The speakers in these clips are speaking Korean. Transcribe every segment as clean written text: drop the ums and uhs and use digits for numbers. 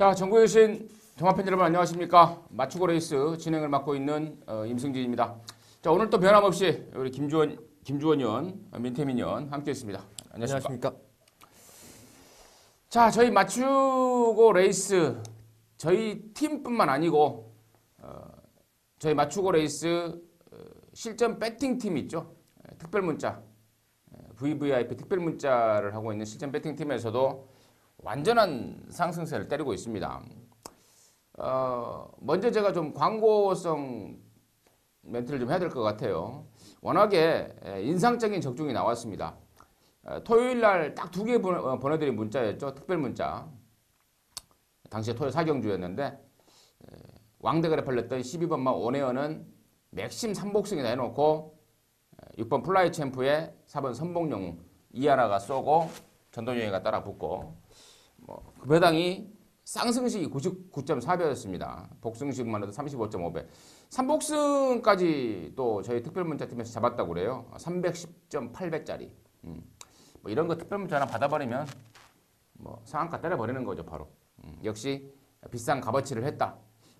자, 전국에 계신 종합팬 여러분 안녕하십니까? 맞추고 레이스 진행을 맡고 있는 임승진입니다. 자, 오늘 또 변함없이 우리 김주원 의원, 민태민 의원 함께 있습니다. 안녕하십니까? 자, 저희 맞추고 레이스 저희 팀뿐만 아니고 저희 맞추고 레이스 실전 배팅 팀 있죠? 특별 문자 VVIP 특별 문자를 하고 있는 실전 배팅 팀에서도 완전한 상승세를 때리고 있습니다. 먼저 제가 좀 광고성 멘트를 좀 해야 될 것 같아요. 워낙에 인상적인 적중이 나왔습니다. 토요일 날 딱 2개 보내드린 문자였죠. 특별 문자. 당시에 토요일 사경주였는데 왕대거래 팔렸던 12번만 원에어는 맥심 3복승이다 해놓고 6번 플라이 챔프에 4번 선봉용 이하나가 쏘고 전동여행가 따라 붙고 그 배당이 쌍승식이 99.4배였습니다. 복승식만 해도 35.5배. 3복승까지 또 저희 특별문자팀에서 잡았다고 그래요. 310.8배짜리. 뭐 이런 거 특별문자 하나 받아버리면 상한가 때려버리는 거죠, 바로. 역시 비싼 값어치를 했다.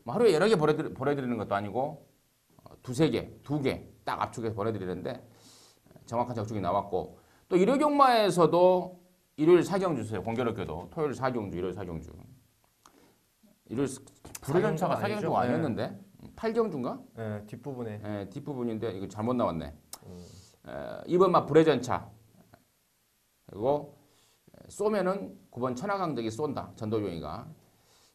하루에 여러 개 보내드리는 것도 아니고 두세 개, 2개 딱 압축해서 보내드리는데 정확한 적중이 나왔고 또 일요경마에서도 일요일 사경주세요. 공교롭게도 토요일 사경주, 일요일 사경주. 일요일 불회전차가 사경주가 아니었는데 8경주인가? 네, 뒷부분에. 네, 뒷부분인데 이거 잘못 나왔네. 2번 막 불회전차. 그리고 쏘면은 9번 천하강덕이 쏜다. 전도용이가.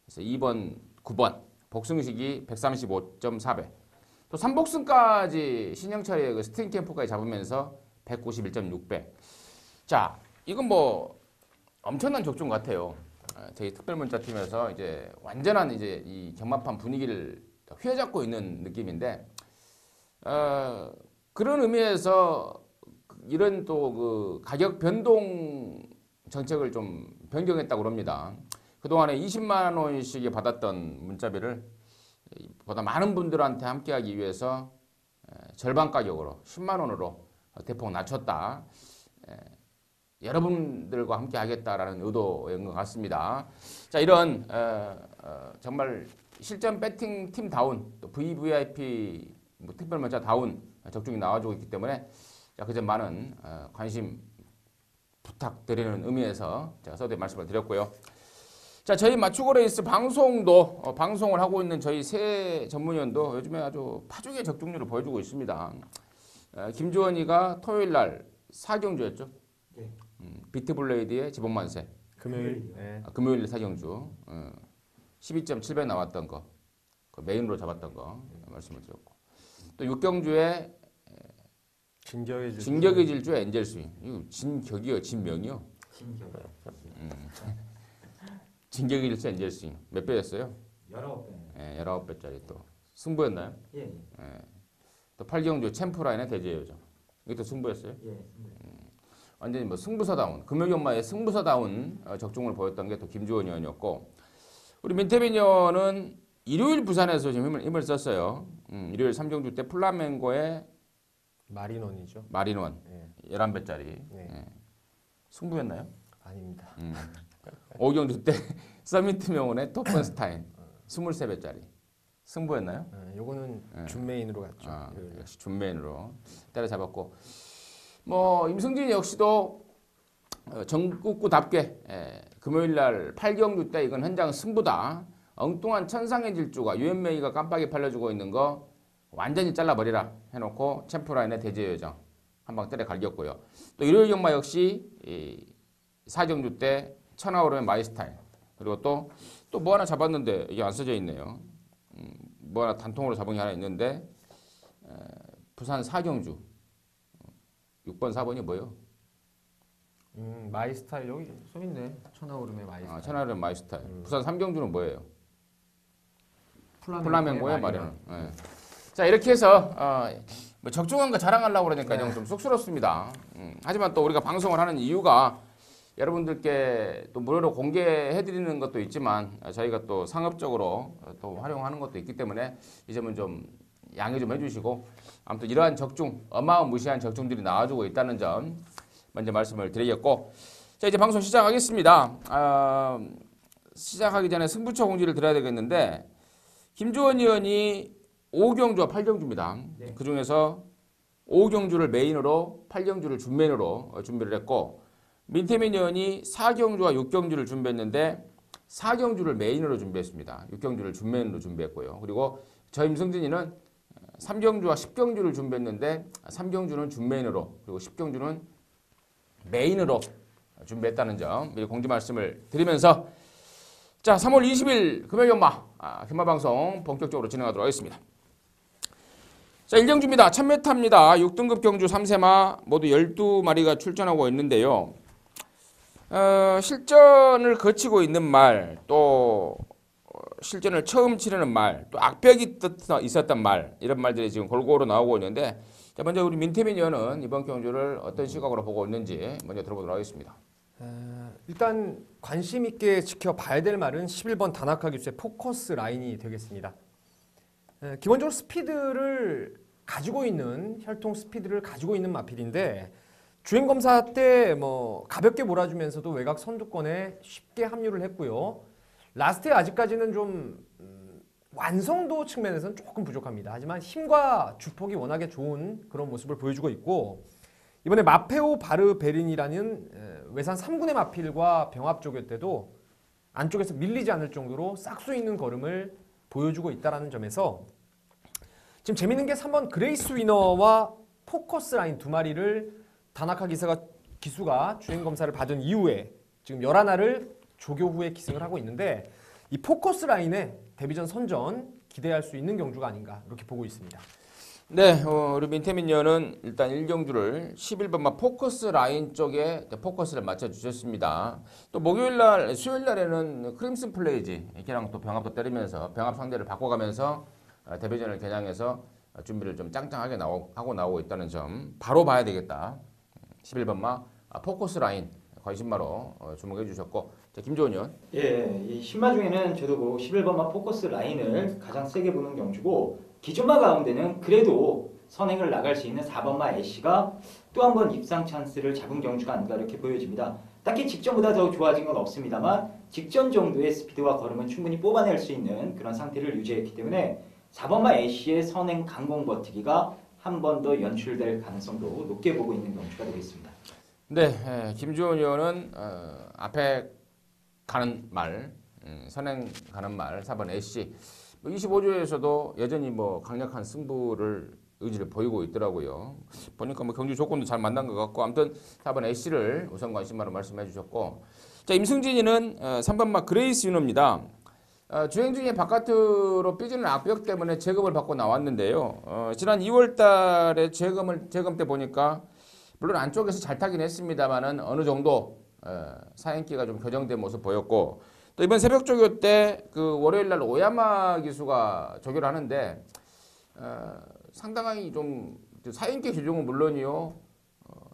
그래서 2번, 9번 복승식이 135.4배. 또 3복승까지 신영철의 그 스팅 캠프까지 잡으면서 191.6배. 자, 이건 엄청난 적중 같아요. 저희 특별문자팀에서 이제 완전한 이제 이 경마판 분위기를 휘어잡고 있는 느낌인데, 그런 의미에서 이런 또 그 가격 변동 정책을 좀 변경했다고 합니다. 그동안에 20만 원씩에 받았던 문자비를 보다 많은 분들한테 함께하기 위해서 절반 가격으로 10만 원으로 대폭 낮췄다. 여러분들과 함께 하겠다라는 의도인 것 같습니다. 자, 이런 정말 실전 배팅 팀다운 또 VVIP 특별문자 다운 적중이 나와주고 있기 때문에 그 점 많은 관심 부탁드리는 의미에서 제가 서두에 말씀을 드렸고요. 자, 저희 맞추고 레이스 방송도 방송을 하고 있는 저희 새 전문위원도 요즘에 아주 파죽의 적중률을 보여주고 있습니다. 김주원이가 토요일 날 사경주였죠. 네. 비트블레이드의 지복만세. 금요일. 네. 금요일 사경주. 12.7배 나왔던 거. 그 메인으로 잡았던 거 말씀을 드렸고. 또 육경주의 진격의 질주의 엔젤 스윙. 이거 진격이요, 진명이요? 진격의 질주 엔젤 스윙. 몇 배였어요? 19배. 예, 19배짜리 또. 승부였나요? 예. 예. 또 8경주 챔프라인의 대제요죠. 이것도 승부였어요? 예, 승부. 완전히 승부사다운, 금요경마의 승부사다운 적중을 보였던 게 또 김주원 의원이었고, 우리 민태민 의원은 일요일 부산에서 지금 힘을 썼어요. 일요일 3경주 때 플라멩고의 마린원이죠. 마린원. 네. 11배짜리. 네. 예. 승부였나요? 아닙니다. 5경주 때 서미트 명운의 토펀스타인 23배짜리. 승부였나요? 네, 요거는 준메인으로 갔죠. 역시 준메인으로 때려잡았고, 임승진 역시도 전국구답게 금요일날 8경주 때 이건 현장 승부다. 엉뚱한 천상의 질주가 유엔메이가 깜빡이 팔려주고 있는 거 완전히 잘라버리라 해놓고 챔프라인의 대제여정 한방 때려 갈겼고요. 또 일요일 경마 역시 4경주 때 천하오름의 마이스타일, 그리고 또 뭐 하나 잡았는데 이게 안 써져 있네요. 뭐 하나 단통으로 잡은 게 하나 있는데 부산 4경주 6번 4번이 뭐예요? 마이스타일 여기 써있네. 천하오름의 마이스타일. 천하오름 마이스타일. 부산 3경주는 뭐예요? 플라멩고의 마리는. 네. 자, 이렇게 해서 적중한 거 자랑하려고 그러니까 좀 쑥스럽습니다. 하지만 또 우리가 방송을 하는 이유가 여러분들께 또 무료로 공개해드리는 것도 있지만 저희가 또 상업적으로 또 활용하는 것도 있기 때문에 이 점은 좀 양해 좀 해주시고, 아무튼 이러한 적중, 어마무시한 적중들이 나와주고 있다는 점 먼저 말씀을 드리겠고, 자, 이제 방송 시작하겠습니다. 시작하기 전에 승부처 공지를 드려야 되겠는데 김주원 의원이 5경주와 8경주입니다. 네. 그중에서 5경주를 메인으로 8경주를 준메인으로 준비를 했고 민태민 의원이 4경주와 6경주를 준비했는데 4경주를 메인으로 준비했습니다. 6경주를 준메인으로 준비했고요. 그리고 저 임승진이는 3경주와 10경주를 준비했는데 3경주는 준메인으로 그리고 10경주는 메인으로 준비했다는 점 미리 공지 말씀을 드리면서 자 3월 20일 금요일 연마 현마방송 본격적으로 진행하도록 하겠습니다. 자 1경주입니다. 1000m입니다. 6등급 경주 3세마 모두 12마리가 출전하고 있는데요. 실전을 거치고 있는 말, 또 실전을 처음 치르는 말, 또 악벽이 있었던 말 이런 말들이 지금 골고루 나오고 있는데 자, 먼저 우리 민태민 의원은 이번 경주를 어떤 시각으로 보고 있는지 먼저 들어보도록 하겠습니다. 일단 관심 있게 지켜봐야 될 말은 11번 다나카 기수의 포커스 라인이 되겠습니다. 기본적으로 스피드를 가지고 있는 혈통 스피드를 가지고 있는 마필인데 주행 검사 때 뭐 가볍게 몰아주면서도 외곽 선두권에 쉽게 합류를 했고요. 라스트에 아직까지는 좀 완성도 측면에서는 조금 부족합니다. 하지만 힘과 주폭이 워낙에 좋은 그런 모습을 보여주고 있고 이번에 마페오 바르베린이라는 외산 3군의 마필과 병합 조교 때도 안쪽에서 밀리지 않을 정도로 싹수 있는 걸음을 보여주고 있다는 점에서 지금 재밌는 게 3번 그레이스 위너와 포커스 라인 두 마리를 다나카 기수가 주행 검사를 받은 이후에 지금 11알을 조교 후에 기승을 하고 있는데 이 포커스 라인에 데뷔전 선전 기대할 수 있는 경주가 아닌가 이렇게 보고 있습니다. 네, 우리 민태민 의원은 일단 1경주를 11번마 포커스 라인 쪽에 포커스를 맞춰주셨습니다. 또 목요일날, 수요일날에는 크림슨 플레이지 걔랑 또 병합도 때리면서 병합 상대를 바꿔가면서 데뷔전을 겨냥해서 준비를 좀 짱짱하게 하고 나오고 있다는 점 바로 봐야 되겠다. 11번마 포커스 라인 관심마로 주목해 주셨고 자, 김조은 의원. 예, 이 신마 중에는 저도 그 11번마 포커스 라인을 가장 세게 보는 경주고 기존마 가운데는 그래도 선행을 나갈 수 있는 4번마 애쉬가 또 한 번 입상 찬스를 잡은 경주가 아닌가 이렇게 보여집니다. 딱히 직전보다 더 좋아진 건 없습니다만 직전 정도의 스피드와 걸음은 충분히 뽑아낼 수 있는 그런 상태를 유지했기 때문에 4번마 애쉬의 선행 강공 버티기가 한 번 더 연출될 가능성도 높게 보고 있는 경주가 되겠습니다. 네, 김주원 의원은 앞에 가는 말, 선행 가는 말 4번 애쉬 25조에서도 여전히 뭐 강력한 승부를 의지를 보이고 있더라고요. 보니까 뭐 경주 조건도 잘 만난 것 같고 아무튼 4번 애쉬를 우선 관심마로 말씀해 주셨고 자 임승진이는 3번마 그레이스 윤호입니다. 주행 중에 바깥으로 삐지는 악벽 때문에 제금을 받고 나왔는데요. 지난 2월 달에 제금 때 보니까 물론 안쪽에서 잘 타긴 했습니다만은 어느 정도 사행기가 좀 교정된 모습 보였고 또 이번 새벽 조교 때 그 월요일 날 오야마 기수가 조교를 하는데 상당히 좀 사행기 교정은 물론이요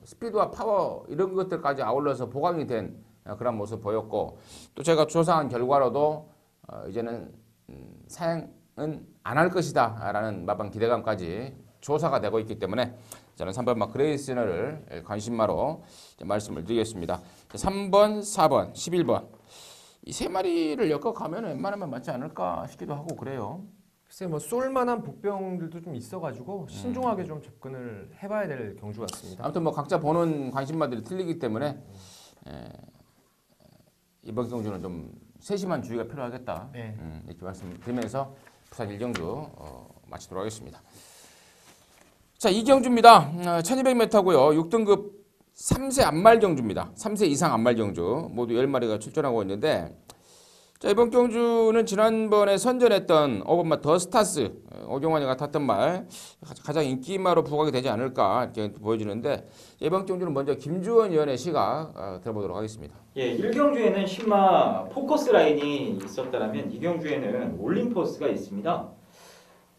스피드와 파워 이런 것들까지 아울러서 보강이 된 그런 모습 보였고 또 제가 조사한 결과로도 이제는 사행은 안 할 것이다 라는 마방 기대감까지 조사가 되고 있기 때문에 저는 3번마 그레이스너를 관심마로 말씀을 드리겠습니다. 3번, 4번, 11번 이 세 마리를 엮어가면 웬만하면 맞지 않을까 싶기도 하고 그래요. 글쎄 뭐 쏠만한 복병들도 좀 있어가지고 신중하게 좀 접근을 해봐야 될 경주 같습니다. 아무튼 뭐 각자 보는 관심마들이 틀리기 때문에 이번 경주는 좀 세심한 주의가 필요하겠다. 네. 이렇게 말씀드리면서 부산 1경주 마치도록 하겠습니다. 자, 2경주입니다. 1200m고요. 6등급 3세 안말 경주입니다. 3세 이상 안말 경주 모두 10마리가 출전하고 있는데 자, 이번 경주는 지난번에 선전했던 5번마 더스타스 오경환이가 탔던 말 가장 인기마로 부각이 되지 않을까 이렇게 보여지는데 이번 경주는 먼저 김주원 의원의 시각 들어보도록 하겠습니다. 예, 1경주에는 신마 포커스 라인이 있었다면 2경주에는 올림포스가 있습니다.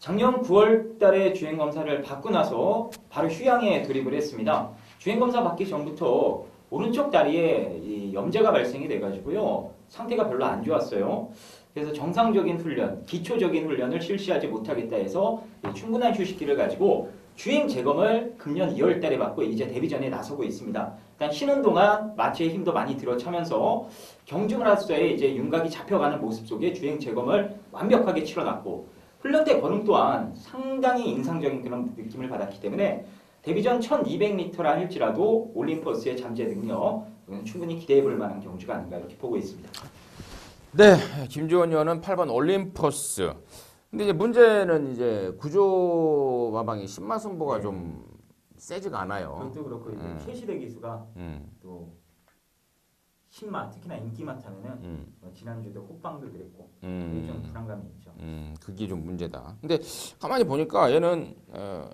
작년 9월 달에 주행검사를 받고 나서 바로 휴양에 돌입을 했습니다. 주행검사 받기 전부터 오른쪽 다리에 이 염제가 발생이 돼가지고요. 상태가 별로 안 좋았어요. 그래서 정상적인 훈련, 기초적인 훈련을 실시하지 못하겠다 해서 충분한 휴식기를 가지고 주행 재검을 금년 2월 달에 받고 이제 데뷔전에 나서고 있습니다. 일단 쉬는 동안 마취에 힘도 많이 들어차면서 경주마라소의 이제 윤곽이 잡혀가는 모습 속에 주행 재검을 완벽하게 치러놨고 훈련 때 걸음 또한 상당히 인상적인 그런 느낌을 받았기 때문에 데뷔전 1200m라 할지라도 올림퍼스의 잠재 능력 충분히 기대해볼 만한 경주가 아닌가 이렇게 보고 있습니다. 네, 김주원 의원은 8번 올림퍼스. 근데 이제 문제는 이제 구조 마방이 신마 승부가 네. 좀 세지가 않아요. 그것도 그렇고 이제 최시대 기수가 또 신마 특히나 인기마 타면은 지난주도 호빵도 그랬고 그게 좀 불안감이 있죠. 그게 좀 문제다. 근데 가만히 보니까 얘는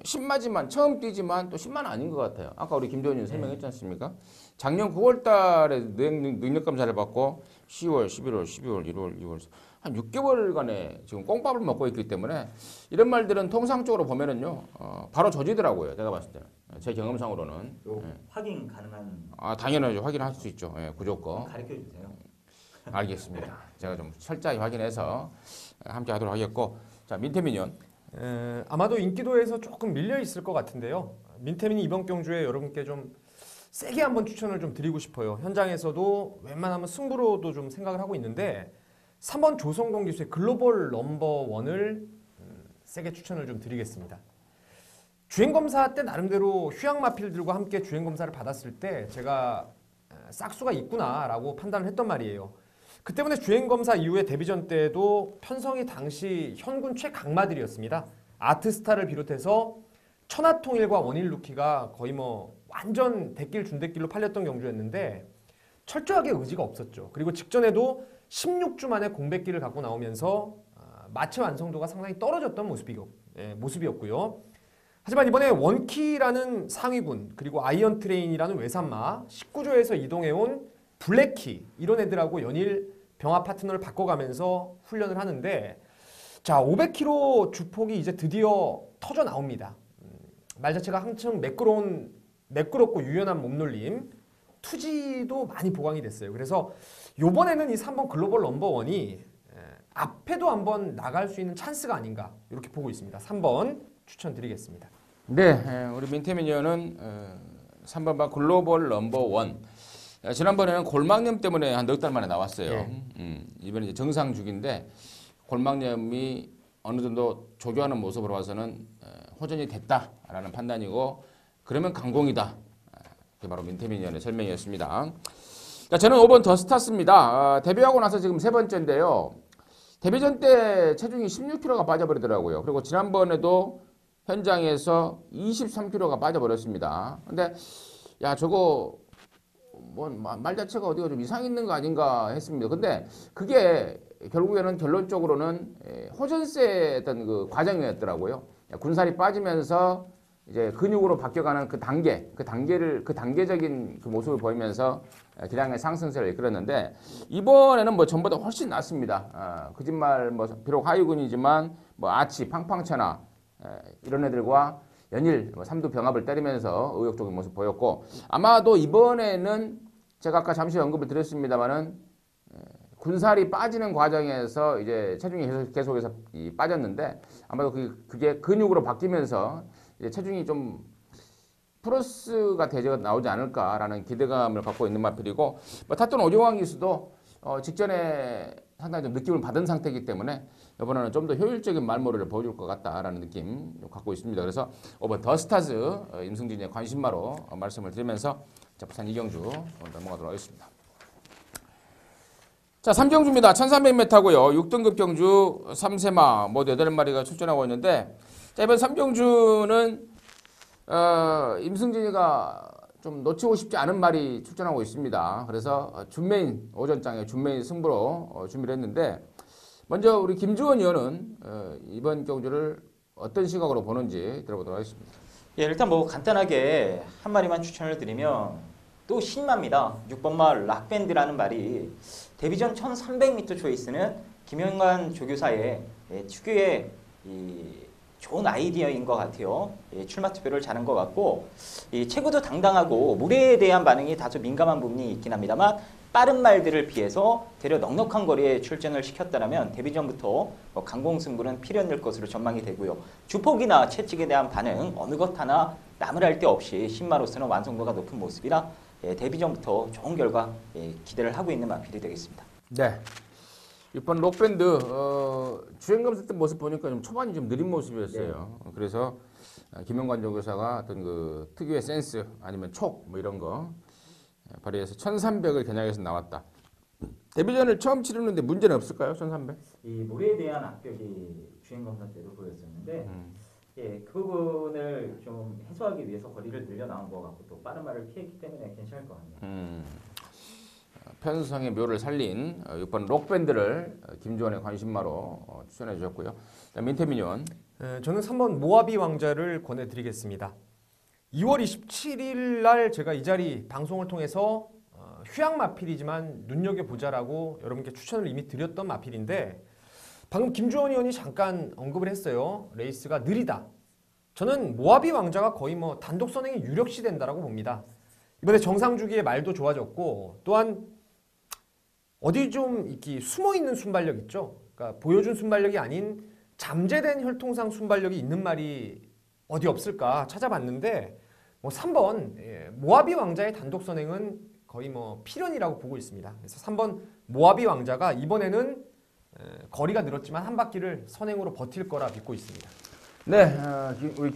신마지만 처음 뛰지만 또 신마는 아닌 것 같아요. 아까 우리 김도현 의원 설명했지 않습니까? 작년 9월달에 능력 검사를 받고 10월, 11월, 12월, 1월, 2월 한 6개월간의 지금 꽁밥을 먹고 있기 때문에 이런 말들은 통상적으로 보면은요 바로 조지더라고요. 제가 봤을 때는 제 경험상으로는. 확인 가능한 당연하죠. 확인할 수 있죠. 구조 거. 가르쳐 주세요. 알겠습니다. 제가 좀 철저히 확인해서 함께 하도록 하겠고, 자 민태민 의원. 아마도 인기도에서 조금 밀려 있을 것 같은데요. 민태민이 이번 경주에 여러분께 좀 세게 한번 추천을 좀 드리고 싶어요. 현장에서도 웬만하면 승부로도 좀 생각을 하고 있는데 3번 조성공 기수의 글로벌 넘버 1을 세게 추천을 좀 드리겠습니다. 주행검사 때 나름대로 휴양마필들과 함께 주행검사를 받았을 때 제가 싹수가 있구나라고 판단을 했던 말이에요. 그 때문에 주행검사 이후에 데뷔전 때도 편성이 당시 현군 최강마들이었습니다. 아트스타를 비롯해서 천하통일과 원일루키가 거의 뭐 완전 대길 준대길로 팔렸던 경주였는데 철저하게 의지가 없었죠. 그리고 직전에도 16주 만에 공백기를 갖고 나오면서 마체 완성도가 상당히 떨어졌던 모습이었고요. 하지만 이번에 원키라는 상위군 그리고 아이언 트레인이라는 외산마 19조에서 이동해온 블랙키 이런 애들하고 연일 병합 파트너를 바꿔가면서 훈련을 하는데 자 500km 주폭이 이제 드디어 터져 나옵니다. 말 자체가 한층 매끄럽고 유연한 몸놀림 투지도 많이 보강이 됐어요. 그래서 이번에는 이 3번 글로벌 넘버 1이 앞에도 한번 나갈 수 있는 찬스가 아닌가 이렇게 보고 있습니다. 3번 추천드리겠습니다. 네, 우리 민태민 의원은 3번 방 글로벌 넘버 1. 지난번에는 골막염 때문에 한 넉 달 만에 나왔어요. 이번에 이제 정상 주기인데 골막염이 어느 정도 조교하는 모습으로 봐서는 호전이 됐다라는 판단이고 그러면 강공이다. 그게 바로 민태민 의원의 설명이었습니다. 자, 저는 5번 더스타스입니다. 데뷔하고 나서 지금 세 번째인데요. 데뷔전 때 체중이 16kg가 빠져버리더라고요. 그리고 지난번에도 현장에서 23kg가 빠져버렸습니다. 근데 야 저거 뭐 말 자체가 어디가 좀 이상 있는 거 아닌가 했습니다. 근데 그게 결국에는 결론적으로는 호전세의 어떤 그 과정이었더라고요. 군살이 빠지면서 이제 근육으로 바뀌어가는 그 단계적인 그 모습을 보이면서 기량의 상승세를 이끌었는데 이번에는 뭐 전보다 훨씬 낫습니다. 거짓말 뭐 비록 하위군이지만 뭐 아치, 팡팡천하 이런 애들과 연일 삼두 병합을 때리면서 의욕적인 모습 보였고 아마도 이번에는 제가 아까 잠시 언급을 드렸습니다만은 군살이 빠지는 과정에서 이제 체중이 계속해서 빠졌는데 아마도 그게 근육으로 바뀌면서 이제 체중이 좀 플러스가 되져 나오지 않을까라는 기대감을 갖고 있는 마필이고 뭐 탔던 오종환 기수도 직전에 상당히 좀 느낌을 받은 상태이기 때문에 이번에는 좀 더 효율적인 말모를 보여줄 것 같다라는 느낌 갖고 있습니다. 그래서 5번 더스타즈 임승진의 관심마로 말씀을 드리면서 자, 부산 이경주 넘어가도록 하겠습니다. 자, 3경주입니다. 1300m고요. 6등급 경주 3세마 모두 8마리가 출전하고 있는데 자, 이번 3경주는 임승진이가 좀 놓치고 싶지 않은 말이 출전하고 있습니다. 그래서 준메인 오전장에 준메인 승부로 준비를 했는데 먼저 우리 김주원 의원은 이번 경주를 어떤 시각으로 보는지 들어보도록 하겠습니다. 예, 일단 뭐 간단하게 한 마리만 추천을 드리면 또 신마입니다. 6번마 락밴드라는 말이 데뷔전 1300m 초이스는 김영관 조교사의 특유의 좋은 아이디어인 것 같아요. 출마 투표를 잘한 것 같고 체구도 당당하고 무례에 대한 반응이 다소 민감한 부분이 있긴 합니다만 빠른 말들을 피해서 되려 넉넉한 거리에 출전을 시켰다면 데뷔전부터 강공승부는 필연될 것으로 전망이 되고요. 주폭이나 채찍에 대한 반응 어느 것 하나 나무랄 데 없이 신마로서는 완성도가 높은 모습이라 데뷔전부터 좋은 결과 기대를 하고 있는 마필이 되겠습니다. 네. 이번 록밴드 주행 검사 때 모습 보니까 좀 초반이 좀 느린 모습이었어요. 그래서 김영관 조교사가 어떤 그 특유의 센스 아니면 촉 뭐 이런 거 발휘해서 1300을 겨냥해서 나왔다. 데뷔전을 처음 치르는데 문제는 없을까요? 1300? 이 모래에 대한 악벽이 주행 검사 때도 보였었는데 그 부분을 좀 해소하기 위해서 거리를 늘려 나온 것 같고 또 빠른 말을 피했기 때문에 괜찮을 것 같네요. 편성의 묘를 살린 6번 록밴드를 김주원의 관심마로 추천해 주셨고요. 민태민요원. 저는 3번 모하비 왕자를 권해드리겠습니다. 2월 27일 날 제가 이 자리 방송을 통해서 휴양 마필이지만 눈여겨보자라고 여러분께 추천을 이미 드렸던 마필인데 방금 김주원 의원이 잠깐 언급을 했어요. 레이스가 느리다. 저는 모하비 왕자가 거의 뭐 단독 선행이 유력시 된다라고 봅니다. 이번에 정상주기의 말도 좋아졌고 또한 어디 좀 이렇게 숨어있는 순발력 있죠. 그러니까 보여준 순발력이 아닌 잠재된 혈통상 순발력이 있는 말이 어디 없을까 찾아봤는데 뭐 3번 모하비 왕자의 단독 선행은 거의 뭐 필연이라고 보고 있습니다. 그래서 3번 모하비 왕자가 이번에는 거리가 늘었지만 한 바퀴를 선행으로 버틸 거라 믿고 있습니다. 네, 우리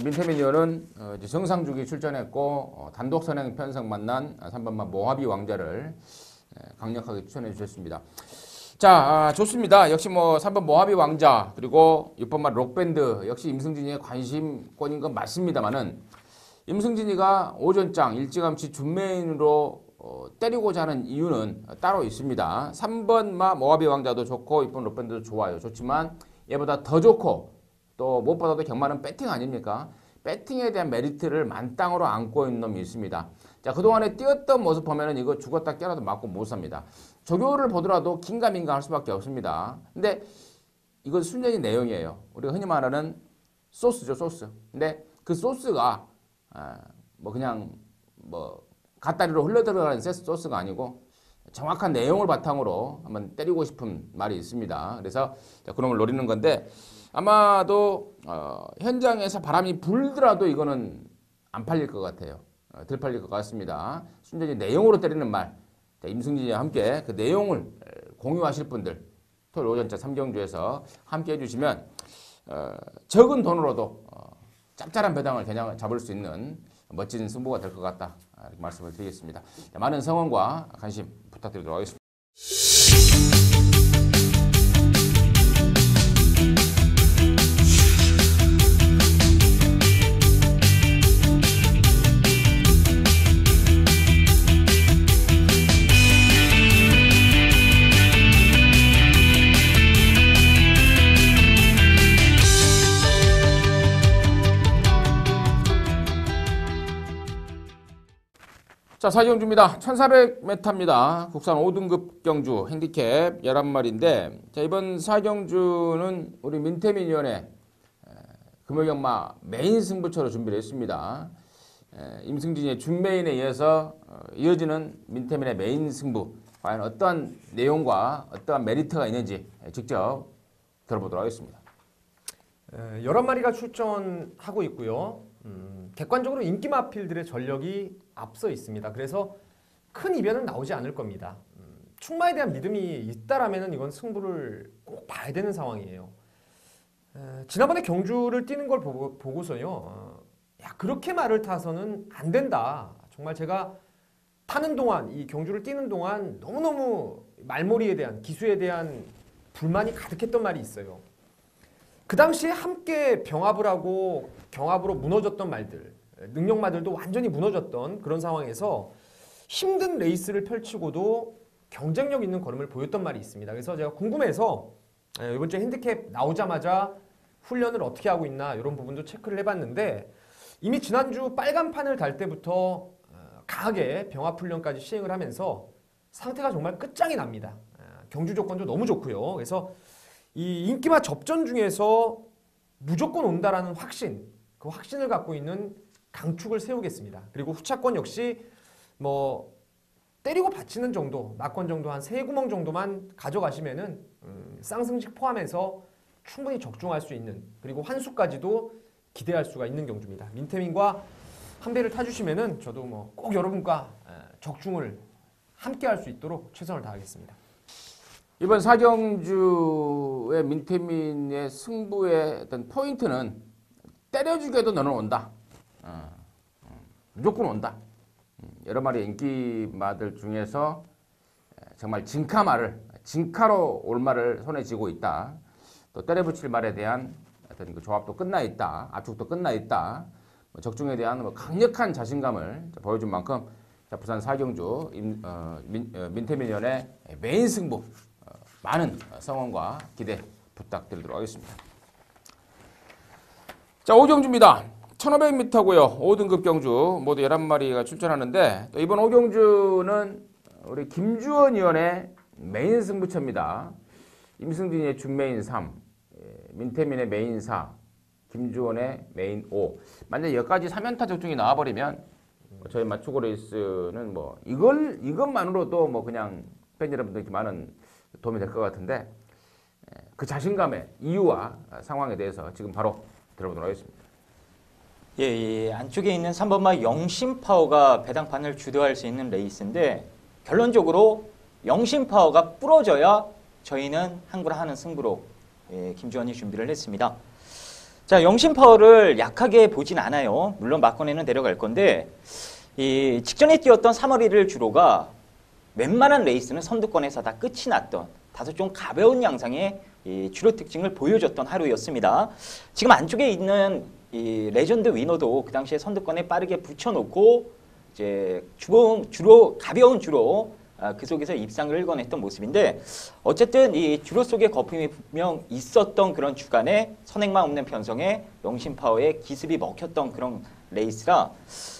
민태민 의원은 이제 정상주기 출전했고 단독 선행 편성 만난 3번만 모하비 왕자를 강력하게 추천해 주셨습니다. 자, 좋습니다. 역시 뭐 3번 모하비 왕자 그리고 6번만 록밴드 역시 임승진이의 관심권인 건 맞습니다만은 임승진이가 오전장 일찌감치 준메인으로 때리고자 하는 이유는 따로 있습니다. 3번마 모하비 왕자도 좋고 6번 록밴드도 좋아요. 좋지만 얘보다 더 좋고 또 무엇보다도 경마는 배팅 아닙니까? 배팅에 대한 메리트를 만땅으로 안고 있는 놈이 있습니다. 자, 그동안에 뛰었던 모습 보면은 이거 죽었다 깨라도 맞고 못 삽니다. 조교를 보더라도 긴가민가 할 수밖에 없습니다. 근데 이건 순전히 내용이에요. 우리가 흔히 말하는 소스죠, 소스. 근데 그 소스가 뭐 그냥 뭐 갓다리로 흘러들어가는 소스가 아니고 정확한 내용을 바탕으로 한번 때리고 싶은 말이 있습니다. 그래서 그놈을 노리는 건데 아마도 현장에서 바람이 불더라도 이거는 안 팔릴 것 같아요. 덜 팔릴 것 같습니다. 순전히 내용으로 때리는 말. 임승진이와 함께 그 내용을 공유하실 분들 토요일 오전자 3경주에서 함께 해주시면 적은 돈으로도 짭짤한 배당을 그냥 잡을 수 있는 멋진 승부가 될 것 같다. 이렇게 말씀을 드리겠습니다. 많은 성원과 관심 부탁드리도록 하겠습니다. 자, 4경주입니다. 1400m입니다. 국산 5등급 경주 핸디캡 11마리인데 자, 이번 4경주는 우리 민태민 위원의 금요경마 메인 승부처로 준비를 했습니다. 임승진의 준메인에 이어서 이어지는 민태민의 메인 승부 과연 어떠한 내용과 어떠한 메리트가 있는지 직접 들어보도록 하겠습니다. 11마리가 출전하고 있고요. 객관적으로 인기 마필들의 전력이 앞서 있습니다. 그래서 큰 이변은 나오지 않을 겁니다. 충마에 대한 믿음이 있다라면 이건 승부를 꼭 봐야 되는 상황이에요. 지난번에 경주를 뛰는 걸 보고서요. 야, 그렇게 말을 타서는 안 된다. 정말 제가 타는 동안 이 경주를 뛰는 동안 너무너무 말머리에 대한 기수에 대한 불만이 가득했던 말이 있어요. 그 당시에 함께 병합을 하고 경합으로 무너졌던 말들, 능력마들도 완전히 무너졌던 그런 상황에서 힘든 레이스를 펼치고도 경쟁력 있는 걸음을 보였던 말이 있습니다. 그래서 제가 궁금해서 이번 주에 핸디캡 나오자마자 훈련을 어떻게 하고 있나 이런 부분도 체크를 해봤는데 이미 지난주 빨간판을 달 때부터 강하게 병합 훈련까지 시행을 하면서 상태가 정말 끝장이 납니다. 경주 조건도 너무 좋고요. 그래서 이 인기마 접전 중에서 무조건 온다라는 확신, 그 확신을 갖고 있는 강축을 세우겠습니다. 그리고 후차권 역시 뭐 때리고 받치는 정도, 낙권 정도 한 3구멍 정도만 가져가시면은 쌍승식 포함해서 충분히 적중할 수 있는 그리고 환수까지도 기대할 수가 있는 경주입니다. 민태민과 한 배를 타주시면은 저도 뭐 꼭 여러분과 적중을 함께 할 수 있도록 최선을 다하겠습니다. 이번 사경주의 민태민의 승부의 어떤 포인트는 때려주게도 너는 온다. 무조건 온다. 여러 마리 인기마들 중에서 정말 진카로 올 말을 손에 쥐고 있다. 또 때려붙일 말에 대한 어떤 그 조합도 끝나 있다. 압축도 끝나 있다. 적중에 대한 강력한 자신감을 보여준 만큼 부산 사경주 민태민연의 메인 승부 많은 성원과 기대 부탁드리도록 하겠습니다. 자, 오경주입니다. 1500m고요. 5등급 경주 모두 11마리가 출전하는데 또 이번 오경주는 우리 김주원 위원의 메인 승부처입니다. 임승진의 준메인 3, 민태민의 메인 4, 김주원의 메인 5. 만약 여기까지 3연타 적중이 나와버리면 저희 맞추고 레이스는 뭐 이것만으로도 뭐 그냥 팬 여러분들께 많은 도움이 될 것 같은데 그 자신감의 이유와 상황에 대해서 지금 바로 들어보도록 하겠습니다. 예, 안쪽에 있는 3번마 영심파워가 배당판을 주도할 수 있는 레이스인데 결론적으로 영심파워가 부러져야 저희는 한구라 하는 승부로 김주원이 준비를 했습니다. 자, 영심파워를 약하게 보진 않아요. 물론 막권에는 데려갈 건데 이 직전에 뛰었던 3월 1일 주로가 웬만한 레이스는 선두권에서 다 끝이 났던 다소 좀 가벼운 양상의 이 주로 특징을 보여줬던 하루였습니다. 지금 안쪽에 있는 이 레전드 위너도 그 당시에 선두권에 빠르게 붙여놓고 이제 가벼운 주로 그 속에서 입상을 일궈냈던 모습인데 어쨌든 이 주로 속에 거품이 분명 있었던 그런 주간에 선행만 없는 편성에 영심파워의 기습이 먹혔던 그런 레이스라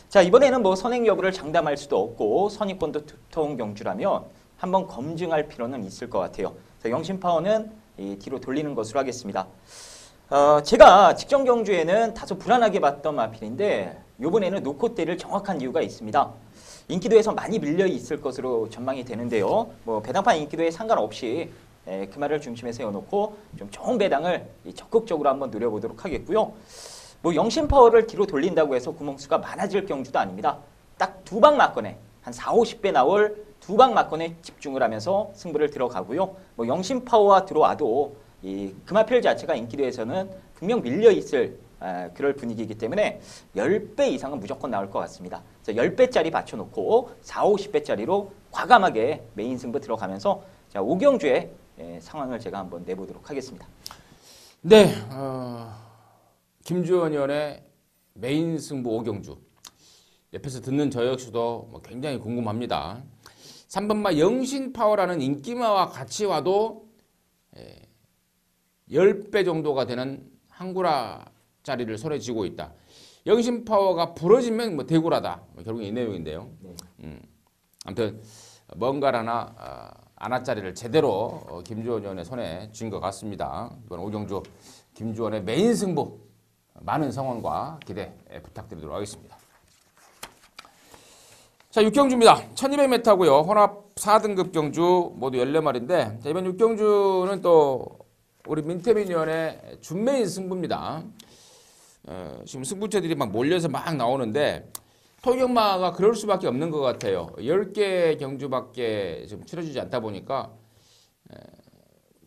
자 이번에는 뭐 선행 여부를 장담할 수도 없고 선입권도 두터운 경주라면 한번 검증할 필요는 있을 것 같아요. 영심파워는 이 뒤로 돌리는 것으로 하겠습니다. 제가 직전 경주에는 다소 불안하게 봤던 마필인데 이번에는 놓고 때릴 정확한 이유가 있습니다. 인기도에서 많이 밀려 있을 것으로 전망이 되는데요. 뭐 배당판 인기도에 상관없이 그 말을 중심에 세워놓고 좀 좋은 배당을 적극적으로 한번 노려보도록 하겠고요. 뭐 영심파워를 뒤로 돌린다고 해서 구멍수가 많아질 경주도 아닙니다. 딱 두 방 맞건에 한 4, 50배 나올 두 방 맞건에 집중을 하면서 승부를 들어가고요. 뭐 영심파워가 들어와도 이 금화필 자체가 인기도에서는 분명 밀려 있을 그럴 분위기이기 때문에 10배 이상은 무조건 나올 것 같습니다. 10배짜리 받쳐놓고 4, 50배짜리로 과감하게 메인 승부 들어가면서 자, 오경주의 상황을 제가 한번 내보도록 하겠습니다. 네, 김주원 의원의 메인 승부 오경주. 옆에서 듣는 저 역시도 뭐 굉장히 궁금합니다. 3번마 영신파워라는 인기마와 같이 와도 10배 정도가 되는 한구라 자리를 손에 쥐고 있다. 영신파워가 부러지면 뭐 대구라다. 결국은 이 내용인데요. 아무튼 뭔가라나 아나짜리를 제대로 김주원 의원의 손에 쥔 것 같습니다. 이번 오경주 김주원의 메인 승부 많은 성원과 기대 부탁드리도록 하겠습니다. 자, 6경주입니다. 1200m고요. 혼합 4등급 경주 모두 14마리인데 자, 이번 6경주는 또 우리 민태민 의원의 준메인 승부입니다. 지금 승부처들이 막 몰려서 막 나오는데 토경마가 그럴 수밖에 없는 것 같아요. 10개 경주밖에 지금 치러지지 않다 보니까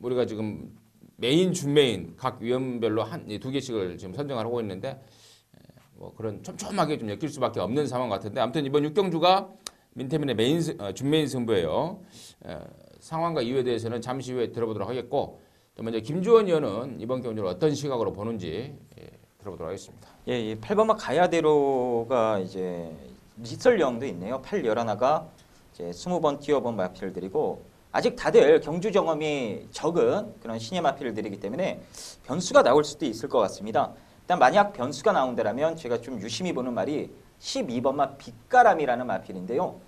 우리가 지금 메인, 준메인 각 위원별로 두 개씩을 지금 선정하고 있는데 뭐 그런 촘촘하게 좀 엮일 수밖에 없는 상황 같은데 아무튼 이번 6경주가 민태민의 준메인 승부예요. 상황과 이유에 대해서는 잠시 후에 들어보도록 하겠고 또 먼저 김주원 의원은 이번 경주를 어떤 시각으로 보는지 들어보도록 하겠습니다. 예, 8번마 가야대로가 이제 리설령도 있네요. 8, 11가 이제 20번 뛰어본 마필들이고 아직 다들 경주 경험이 적은 그런 신예 마필들이기 때문에 변수가 나올 수도 있을 것 같습니다. 일단 만약 변수가 나온다면 제가 좀 유심히 보는 말이 12번마 빛가람이라는 마필인데요.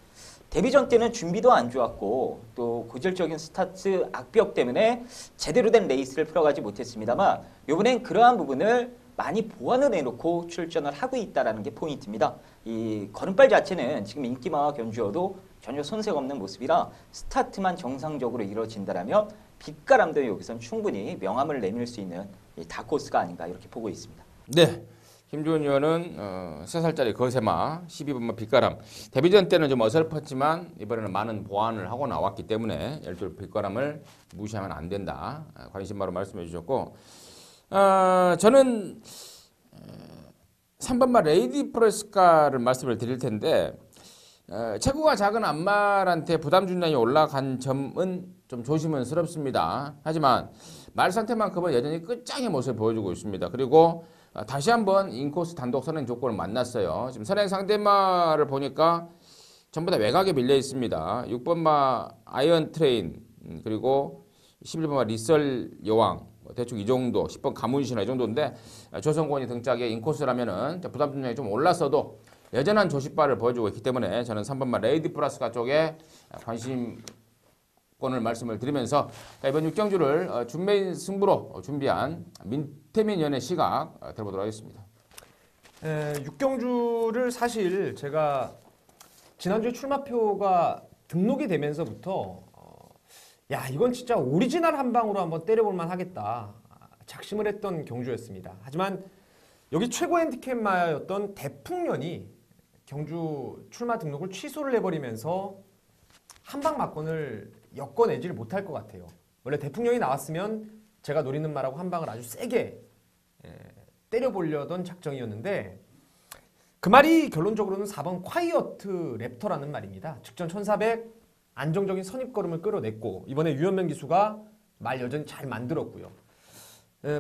데뷔전 때는 준비도 안 좋았고 또 고질적인 스타트 악벽 때문에 제대로 된 레이스를 풀어가지 못했습니다만 이번엔 그러한 부분을 많이 보완을 해놓고 출전을 하고 있다는 게 포인트입니다. 이 걸음발 자체는 지금 인기마와 견주어도 전혀 손색 없는 모습이라 스타트만 정상적으로 이루어진다면 빛가람도 여기선 충분히 명함을 내밀 수 있는 다코스가 아닌가 이렇게 보고 있습니다. 네, 김주원 의원은 3살짜리 거세마 12번마 빛가람 데뷔전 때는 좀 어설펐지만 이번에는 많은 보완을 하고 나왔기 때문에 12 빛가람을 무시하면 안 된다. 관심바로 말씀해 주셨고 저는 3번마 레이디 프레스카를 말씀을 드릴 텐데 체구가 작은 안말한테 부담 중량이 올라간 점은 좀 조심스럽습니다. 하지만 말 상태만큼은 여전히 끝장의 모습을 보여주고 있습니다. 그리고 다시 한번 인코스 단독 선행 조건을 만났어요. 지금 선행 상대마를 보니까 전부 다 외곽에 밀려 있습니다. 6번마 아이언 트레인 그리고 11번마 리설 여왕 대충 이 정도 10번 가문신화 이 정도인데 조성권이 등짝에 인코스라면은 부담 중량이 좀 올랐어도 여전한 조십발을 보여주고 있기 때문에 저는 3번마 레이디 플러스가 쪽에 관심권을 말씀을 드리면서 이번 6경주를 준메인 승부로 준비한 민태민 위원의 시각 들어보도록 하겠습니다. 6경주를 사실 제가 지난주에 출마표가 등록이 되면서부터 야 이건 진짜 오리지널 한 방으로 한번 때려볼만 하겠다 작심을 했던 경주였습니다. 하지만 여기 최고 핸디캡마였던 대풍년이 경주 출마 등록을 취소를 해버리면서 한방 막건을 엮어내지를 못할 것 같아요. 원래 대풍년이 나왔으면 제가 노리는 말하고 한방을 아주 세게 때려보려던 작정이었는데 그 말이 결론적으로는 4번 콰이어트 랩터라는 말입니다. 직전 1400 안정적인 선입걸음을 끌어냈고 이번에 유현명 기수가 말 여전히 잘 만들었고요.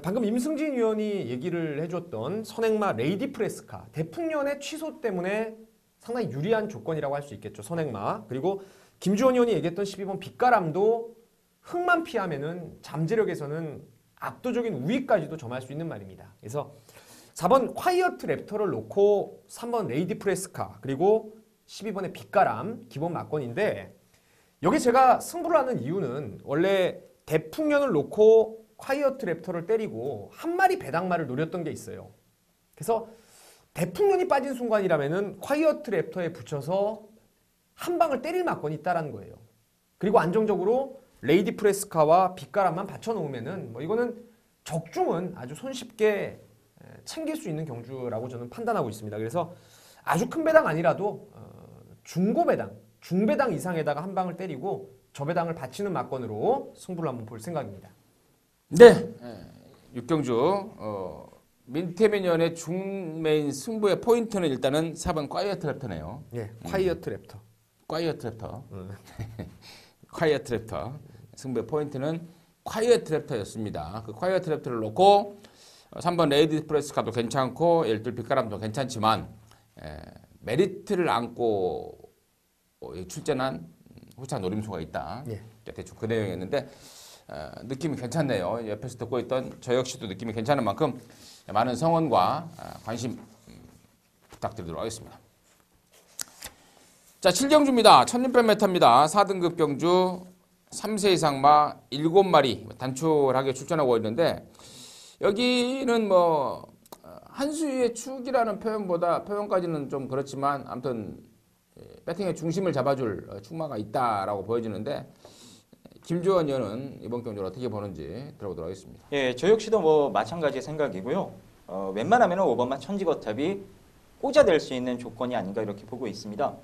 방금 임승진 위원이 얘기를 해줬던 선행마 레이디 프레스카 대풍년의 취소 때문에 상당히 유리한 조건이라고 할 수 있겠죠. 선행마 그리고 김주원 의원이 얘기했던 12번 빛가람도 흙만 피하면은 잠재력에서는 압도적인 우위까지도 점할 수 있는 말입니다. 그래서 4번 콰이어트 랩터를 놓고 3번 레이디 프레스카 그리고 12번의 빛가람 기본 막건인데 여기 제가 승부를 하는 이유는 원래 대풍년을 놓고 콰이어트 랩터를 때리고 한 마리 배당마를 노렸던 게 있어요. 그래서 대풍년이 빠진 순간이라면은 콰이어트 랩터에 붙여서 한 방을 때릴 막건이 있다라는 거예요. 그리고 안정적으로 레이디 프레스카와 빛가람만 받쳐놓으면은 뭐 이거는 적중은 아주 손쉽게 챙길 수 있는 경주라고 저는 판단하고 있습니다. 그래서 아주 큰 배당 아니라도 중고 배당, 중배당 이상에다가 한 방을 때리고 저배당을 받치는 막건으로 승부를 한번 볼 생각입니다. 네, 6경주 민태민 의원의 중메인 승부의 포인트는 일단은 4번 콰이어트 랩터네요. 예, 콰이어트 랩터. 콰이어트 랩터. 콰이어트 랩터. 승부의 포인트는 콰이어트 랩터였습니다. 그 콰이어트 랩터를 놓고 3번 레이디 프레스카도 괜찮고 12 빛가람도 괜찮지만 메리트를 안고 출전한 후차 노림수가 있다. 예. 대충 그 내용이었는데 느낌이 괜찮네요. 옆에서 듣고 있던 저 역시도 느낌이 괜찮은 만큼 많은 성원과 관심 부탁드리도록 하겠습니다. 자, 7경주입니다. 1600m입니다. 4등급 경주 3세 이상마 7마리 단출하게 출전하고 있는데 여기는 뭐 한수위의 축이라는 표현까지는 좀 그렇지만 아무튼 배팅의 중심을 잡아줄 축마가 있다라고 보여지는데 김주원 의원은 이번 경주를 어떻게 보는지 들어보도록 하겠습니다. 예, 저 역시도 뭐 마찬가지 생각이고요. 웬만하면 5번만 천지거탑이 꽂아댈 수 있는 조건이 아닌가 이렇게 보고 있습니다.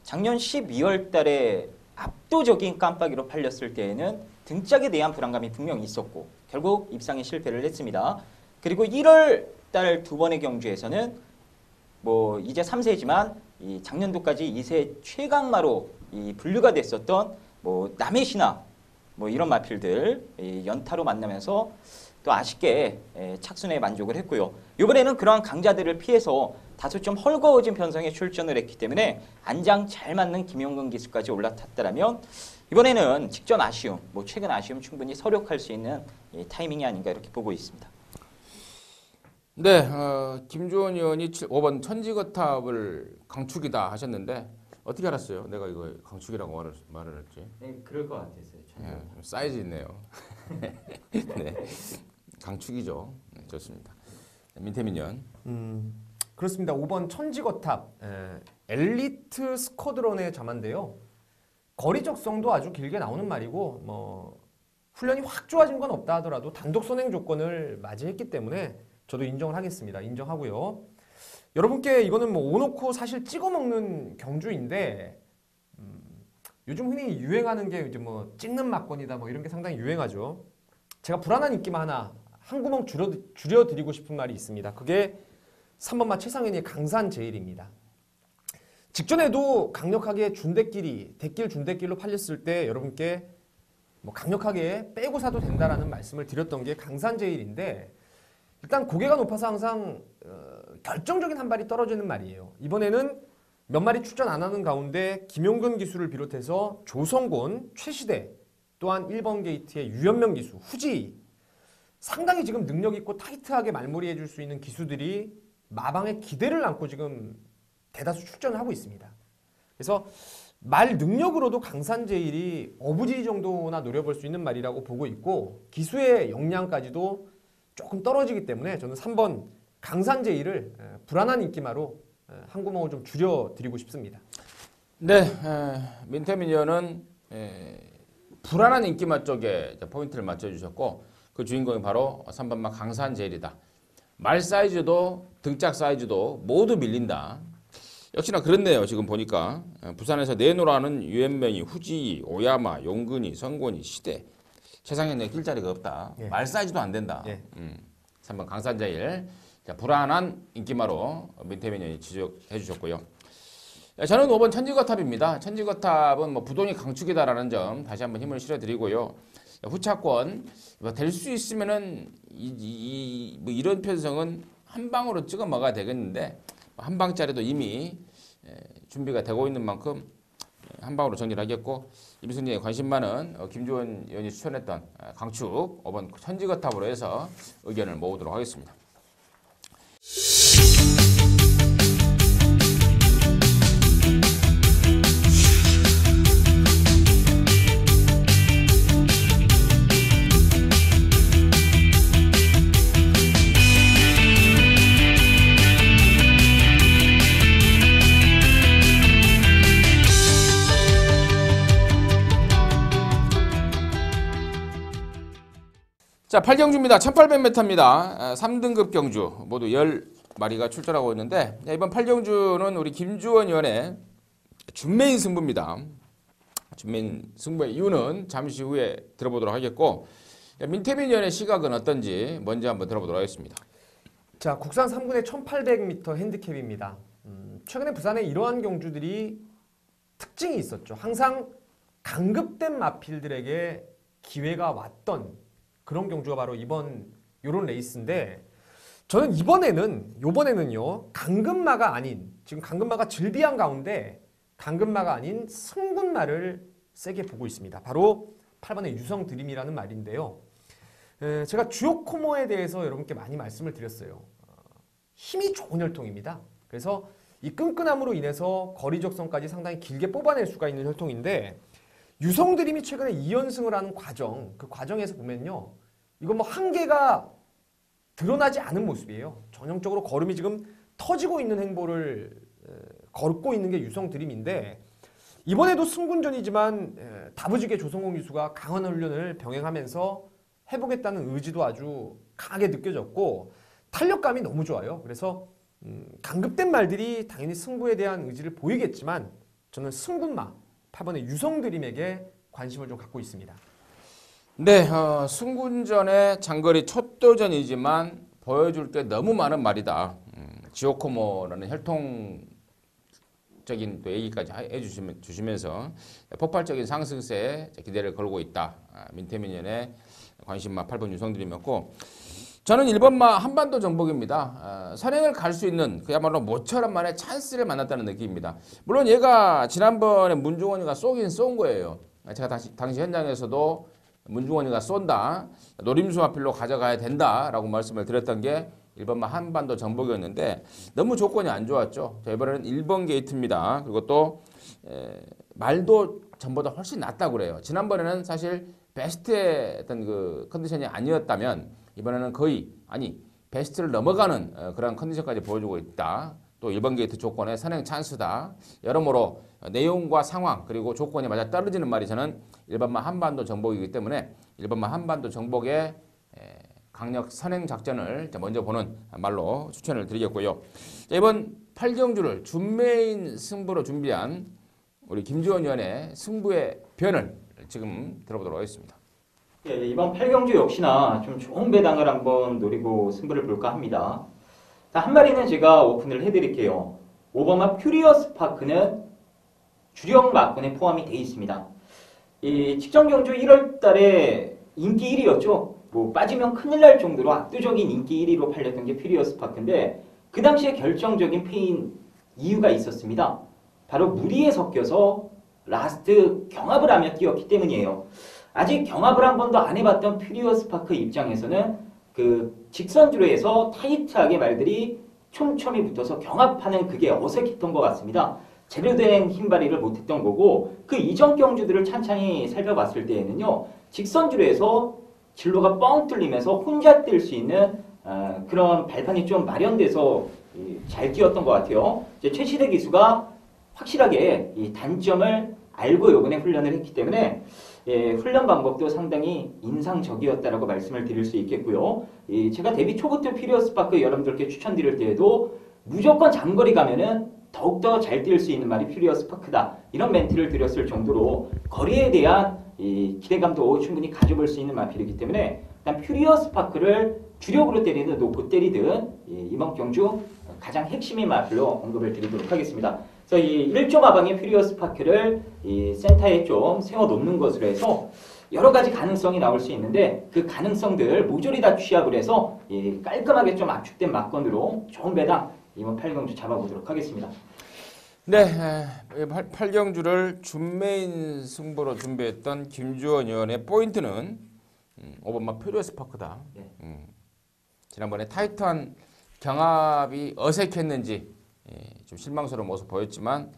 작년 12월 달에 압도적인 깜빡이로 팔렸을 때에는 등짝에 대한 불안감이 분명히 있었고 결국 입상에 실패를 했습니다. 그리고 1월 달 두 번의 경주에서는 뭐 이제 3세지만 이 작년도까지 2세 최강마로 분류가 됐었던 뭐 남의 신화 뭐 이런 마필들 연타로 만나면서 또 아쉽게 착순에 만족을 했고요. 이번에는 그러한 강자들을 피해서 다소 좀 헐거워진 편성에 출전을 했기 때문에 안장 잘 맞는 김용근 기수까지 올라탔다라면 이번에는 직전 아쉬움, 뭐 최근 아쉬움 충분히 서력할 수 있는 타이밍이 아닌가 이렇게 보고 있습니다. 네, 김주원 의원이 5번 천지거탑을 강축이다 하셨는데 어떻게 알았어요? 내가 이거 강축이라고 말을 했지. 네, 그럴 것 같았어요. 예, 사이즈 있네요. 네, 강축이죠. 네, 좋습니다. 민태민 의원. 그렇습니다. 5번 천지거탑 엘리트 스쿼드론의 자만데요. 거리 적성도 아주 길게 나오는 말이고 뭐 훈련이 확 좋아진 건 없다 하더라도 단독 선행 조건을 맞이했기 때문에 저도 인정을 하겠습니다. 인정하고요. 여러분께 이거는 뭐 오놓고 사실 찍어 먹는 경주인데 요즘 흔히 유행하는 게 이제 뭐 찍는 막건이다 뭐 이런 게 상당히 유행하죠. 제가 불안한 인기만 하나 한 구멍 줄여드리고 싶은 말이 있습니다. 그게 3번마 최상현이의 강산제일입니다. 직전에도 강력하게 대길 준대길로 팔렸을 때 여러분께 뭐 강력하게 빼고 사도 된다라는 말씀을 드렸던 게 강산제일인데 일단 고개가 높아서 항상 결정적인 한 발이 떨어지는 말이에요. 이번에는 몇 마리 출전 안 하는 가운데 김용근 기수를 비롯해서 조성곤, 최시대 또한 1번 게이트의 유현명 기수, 후지 상당히 지금 능력 있고 타이트하게 말몰이해 줄 수 있는 기수들이 마방에 기대를 안고 지금 대다수 출전을 하고 있습니다. 그래서 말 능력으로도 강산제일이 어부지 정도나 노려볼 수 있는 말이라고 보고 있고 기수의 역량까지도 조금 떨어지기 때문에 저는 3번 강산제일을 불안한 인기마로 한 구멍을 좀 줄여드리고 싶습니다. 네, 민태민위원은 불안한 인기마 쪽에 포인트를 맞춰주셨고 그 주인공이 바로 3번마 강산제일이다. 말 사이즈도 등짝 사이즈도 모두 밀린다. 역시나 그렇네요. 지금 보니까 부산에서 내노라는 유현명이, 후지, 오야마, 용근이, 성곤이, 시대 최상현에 길자리가 없다. 예. 말 사이즈도 안 된다. 예. 3번 강산제일. 자, 불안한 인기마로 민태민이 지적해 주셨고요. 저는 5번 천지거탑입니다. 천지거탑은 뭐 부동이 강축이다라는 점 다시 한번 힘을 실어드리고요. 후차권 될 수 있으면은 뭐 이런 편성은 한 방으로 찍어 먹어야 되겠는데 한 방짜리도 이미 준비가 되고 있는 만큼 한 방으로 정리를 하겠고 임승리에 관심 많은 김주원 의원이 추천했던 강축 5번 천지거탑으로 해서 의견을 모으도록 하겠습니다. 자, 8경주입니다. 1800m입니다. 3등급 경주 모두 10마리가 출전하고 있는데 이번 8경주는 우리 김주원 의원의 준메인 승부입니다. 준메인 승부의 이유는 잠시 후에 들어보도록 하겠고 민태민 의원의 시각은 어떤지 먼저 한번 들어보도록 하겠습니다. 자, 국산 3군의 1800m 핸디캡입니다. 최근에 부산에 이러한 경주들이 특징이 있었죠. 항상 강급된 마필들에게 기회가 왔던 그런 경주가 바로 요런 레이스인데 저는 요번에는요 강급마가 아닌 지금 강급마가 즐비한 가운데 강급마가 아닌 승군마를 세게 보고 있습니다. 바로 8번의 유성 드림이라는 말인데요. 제가 주요코모에 대해서 여러분께 많이 말씀을 드렸어요. 힘이 좋은 혈통입니다. 그래서 이 끈끈함으로 인해서 거리 적성까지 상당히 길게 뽑아낼 수가 있는 혈통인데 유성 드림이 최근에 2연승을 하는 과정, 그 과정에서 보면요. 이건 뭐 한계가 드러나지 않은 모습이에요. 전형적으로 걸음이 지금 터지고 있는 행보를 걷고 있는 게 유성 드림인데 이번에도 승군전이지만 다부지게 조성공 기수가 강한 훈련을 병행하면서 해보겠다는 의지도 아주 강하게 느껴졌고 탄력감이 너무 좋아요. 그래서 강급된 말들이 당연히 승부에 대한 의지를 보이겠지만 저는 승군마 8번의 유성 드림에게 관심을 좀 갖고 있습니다. 네, 승군전의 장거리 첫 도전이지만 보여줄 게 너무 많은 말이다. 지오코모라는 혈통적인 또 얘기까지 해주시면서 폭발적인 상승세에 기대를 걸고 있다. 민태민 의원의 관심마 8번 유성드림이었고 저는 1번마 한반도 정복입니다. 선행을 갈 수 있는 그야말로 모처럼 만의 찬스를 만났다는 느낌입니다. 물론 얘가 지난번에 문중원이가 쏘긴 쏜 거예요. 제가 당시 현장에서도 문중원이가 쏜다. 노림수 마필로 가져가야 된다라고 말씀을 드렸던 게 1번마 한반도 정복이었는데 너무 조건이 안 좋았죠. 자, 이번에는 1번 게이트입니다. 그리고 또 말도 전보다 훨씬 낫다고 그래요. 지난번에는 사실 베스트의 어떤 그 컨디션이 아니었다면 이번에는 거의 베스트를 넘어가는 그런 컨디션까지 보여주고 있다. 또 1번 게이트 조건의 선행 찬스다. 여러모로 내용과 상황 그리고 조건이 맞아 떨어지는 말이 저는 1번마 한반도 정복이기 때문에 1번마 한반도 정복에 강력 선행 작전을 먼저 보는 말로 추천을 드리겠고요. 자, 이번 8경주를 준메인 승부로 준비한 우리 김주원 위원의 승부의 변을 지금 들어보도록 하겠습니다. 예, 이번 8경주 역시나 좀 좋은 배당을 한번 노리고 승부를 볼까 합니다. 한 마리는 제가 오픈을 해드릴게요. 5번마 퓨리어스 파크는 주력 막군에 포함이 되어 있습니다. 이 직전 경주 1월 달에 인기 1위였죠. 뭐 빠지면 큰일 날 정도로 압도적인 인기 1위로 팔렸던 게 퓨리어스 파크인데 그 당시에 결정적인 패인 이유가 있었습니다. 바로 무리에 섞여서 라스트 경합을 하며 뛰었기 때문이에요. 아직 경합을 한 번도 안 해봤던 퓨리어스 파크 입장에서는 그 직선주로에서 타이트하게 말들이 촘촘히 붙어서 경합하는 그게 어색했던 것 같습니다. 제대로 된 힘발휘를 못했던 거고 그 이전 경주들을 찬찬히 살펴봤을 때에는요. 직선주로에서 진로가 뻥 뚫리면서 혼자 뛸 수 있는 그런 발판이 좀 마련돼서 잘 뛰었던 것 같아요. 이제 최시대 기수가 확실하게 이 단점을 알고 이번에 훈련을 했기 때문에 훈련 방법도 상당히 인상적이었다라고 말씀을 드릴 수 있겠고요. 제가 데뷔 초부터 퓨리어스 파크 여러분들께 추천드릴 때에도 무조건 장거리 가면은 더욱더 잘 뛸 수 있는 말이 퓨리어스 파크다. 이런 멘트를 드렸을 정도로 거리에 대한 이 기대감도 충분히 가져볼 수 있는 마필이기 때문에 일단 퓨리어스 파크를 주력으로 때리든 놓고 때리든 이번 경주 가장 핵심인 마필로 언급을 드리도록 하겠습니다. 그래서 이 1조 마방의 퓨리어스 파크를 이 센터에 좀 세워놓는 것으로 해서 여러 가지 가능성이 나올 수 있는데 그 가능성들 모조리 다 취합을 해서 깔끔하게 좀 압축된 막건으로 좋은 배당 이번 8경주 잡아보도록 하겠습니다. 네, 8경주를 준메인 승부로 준비했던 김주원 의원의 포인트는 5번마 퓨리어스 파크다. 네. 지난번에 타이트한 경합이 어색했는지 좀 실망스러운 모습 보였지만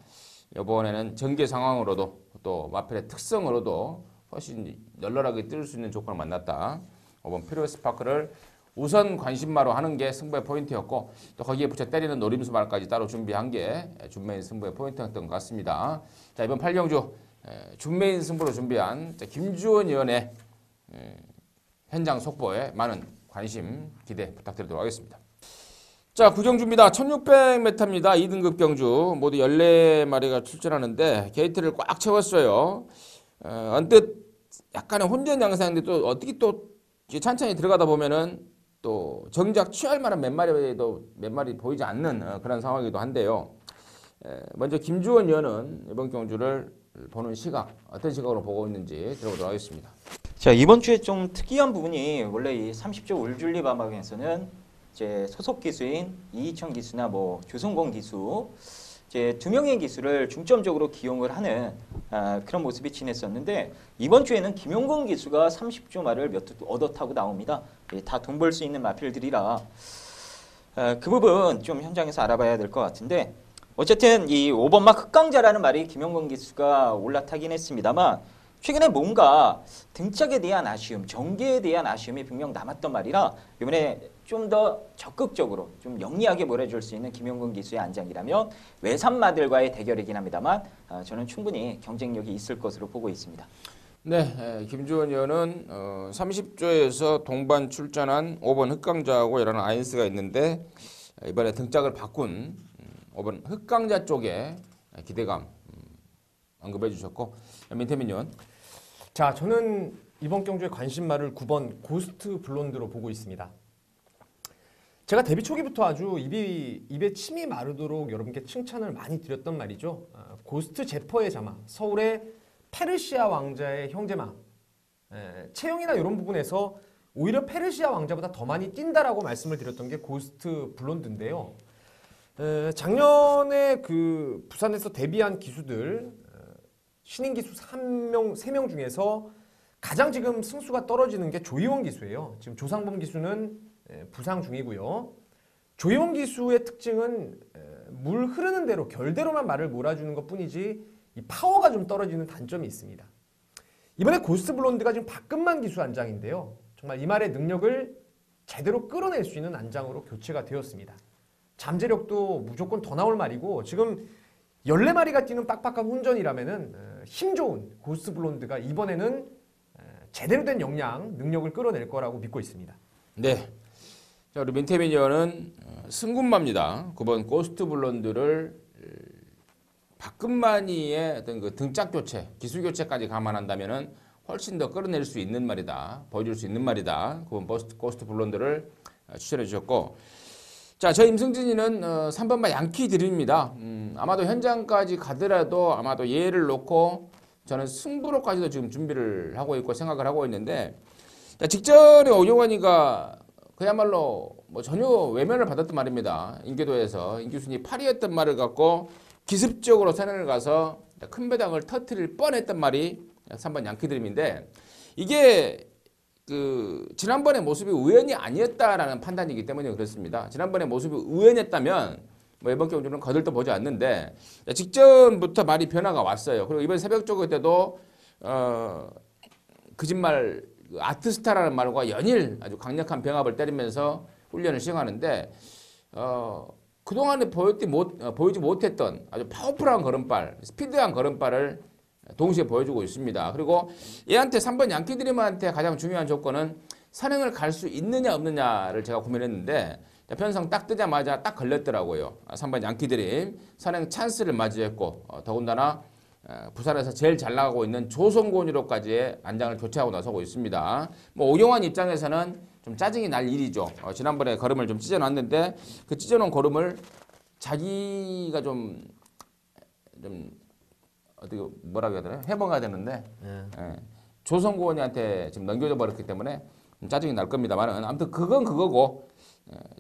이번에는 전개 상황으로도 또 마필의 특성으로도 훨씬 널널하게 뛸 수 있는 조건을 만났다. 5번 퓨리어스 파크를 우선 관심마로 하는 게 승부의 포인트였고 또 거기에 붙여 때리는 노림수 말까지 따로 준비한 게 준메인 승부의 포인트였던 것 같습니다. 자, 이번 8경주 준메인 승부로 준비한 김주원 의원의 현장 속보에 많은 관심 기대 부탁드리도록 하겠습니다. 자, 구경주입니다. 1600m입니다. 2등급 경주 모두 14마리가 출전하는데 게이트를 꽉 채웠어요. 언뜻 약간의 혼전 양상인데 또 어떻게 또 천천히 들어가다 보면은 또 정작 취할 만한 몇 마리 보이지 않는 그런 상황이기도 한데요. 먼저 김주원 의원은 이번 경주를 보는 시각 어떤 시각으로 보고 있는지 들어보도록 하겠습니다. 자, 이번 주에 좀 특이한 부분이 원래 이 30조 올줄리 마방에서는 이제 소속 기수인 이희천 기수나 뭐 조성권 기수 이제 두 명의 기수를 중점적으로 기용을 하는 그런 모습이 지냈었는데 이번 주에는 김용건 기수가 30조 말을 몇 두 얻어 타고 나옵니다. 다 돈 벌 수 있는 마필들이라 그 부분 좀 현장에서 알아봐야 될 것 같은데 어쨌든 이 5번마 흑강자라는 말이 김용건 기수가 올라타긴 했습니다만 최근에 뭔가 등짝에 대한 아쉬움, 전개에 대한 아쉬움이 분명 남았던 말이라 이번에 좀 더 적극적으로 좀 영리하게 몰아줄 수 있는 김용근 기수의 안장이라면 외산마들과의 대결이긴 합니다만 저는 충분히 경쟁력이 있을 것으로 보고 있습니다. 네, 김주원 의원은 30조에서 동반 출전한 5번 흑강자하고 이라는 아인스가 있는데 이번에 등짝을 바꾼 5번 흑강자 쪽에 기대감 언급해 주셨고 민태민 의원. 자, 저는 이번 경주의 관심말을 9번 고스트 블론드로 보고 있습니다. 제가 데뷔 초기부터 아주 입에 침이 마르도록 여러분께 칭찬을 많이 드렸던 말이죠. 고스트 제퍼의 자마, 서울의 페르시아 왕자의 형제마. 체형이나 이런 부분에서 오히려 페르시아 왕자보다 더 많이 뛴다라고 말씀을 드렸던 게 고스트 블론드인데요. 작년에 그 부산에서 데뷔한 기수들 신인 기수 3명 중에서 가장 지금 승수가 떨어지는 게 조희원 기수예요. 지금 조상범 기수는 부상 중이고요. 조희원 기수의 특징은 물 흐르는 대로 결대로만 말을 몰아주는 것뿐이지 이 파워가 좀 떨어지는 단점이 있습니다. 이번에 고스트 블론드가 지금 박근만 기수 안장인데요. 정말 이 말의 능력을 제대로 끌어낼 수 있는 안장으로 교체가 되었습니다. 잠재력도 무조건 더 나올 말이고 지금 14마리가 뛰는 빡빡한 혼전이라면은 힘 좋은 고스트 블론드가 이번에는 제대로 된 역량, 능력을 끌어낼 거라고 믿고 있습니다. 네. 자, 우리 민태민 의원은 승군마입니다. 9번 고스트 블론드를 박근만이의 어떤 그 등짝 교체, 기술 교체까지 감안한다면은 훨씬 더 끌어낼 수 있는 말이다. 보여줄 수 있는 말이다. 9번 고스트 블론드를 추천해 주셨고, 자, 저 임승진이는 3번마 양키 드림입니다. 아마도 현장까지 가더라도 아마도 얘를 놓고 저는 승부로까지도 지금 준비를 하고 있고 생각을 하고 있는데, 자, 직전에 오종환이가 그야말로 뭐 전혀 외면을 받았던 말입니다. 인계도에서 인기순위 8위였던 말을 갖고 기습적으로 선행을 가서 큰 배당을 터트릴 뻔했던 말이 3번 양키 드림인데, 이게 그 지난번의 모습이 우연이 아니었다라는 판단이기 때문에 그렇습니다. 지난번에 모습이 우연했다면 뭐 이번 경주는 거들떠 보지 않는데, 직전부터 말이 변화가 왔어요. 그리고 이번 새벽 조그 때도 거짓말 아트스타라는 말과 연일 아주 강력한 병합을 때리면서 훈련을 시행하는데, 그동안에 보이지 못했던 아주 파워풀한 걸음발, 스피드한 걸음발을 동시에 보여주고 있습니다. 그리고 얘한테 3번 양키 드림한테 가장 중요한 조건은 선행을 갈 수 있느냐 없느냐를 제가 고민했는데, 편성 딱 뜨자마자 딱 걸렸더라고요. 3번 양키 드림 선행 찬스를 맞이했고, 더군다나 부산에서 제일 잘 나가고 있는 조선곤으로까지의 안장을 교체하고 나서고 있습니다. 뭐 오경환 입장에서는 좀 짜증이 날 일이죠. 지난번에 걸음을 좀 찢어놨는데 그 찢어놓은 걸음을 자기가 좀 어떻게 뭐라고 해야 되나 회복해야 되는데 조선고원이한테 지금 넘겨져 버렸기 때문에 좀 짜증이 날 겁니다만, 아무튼 그건 그거고,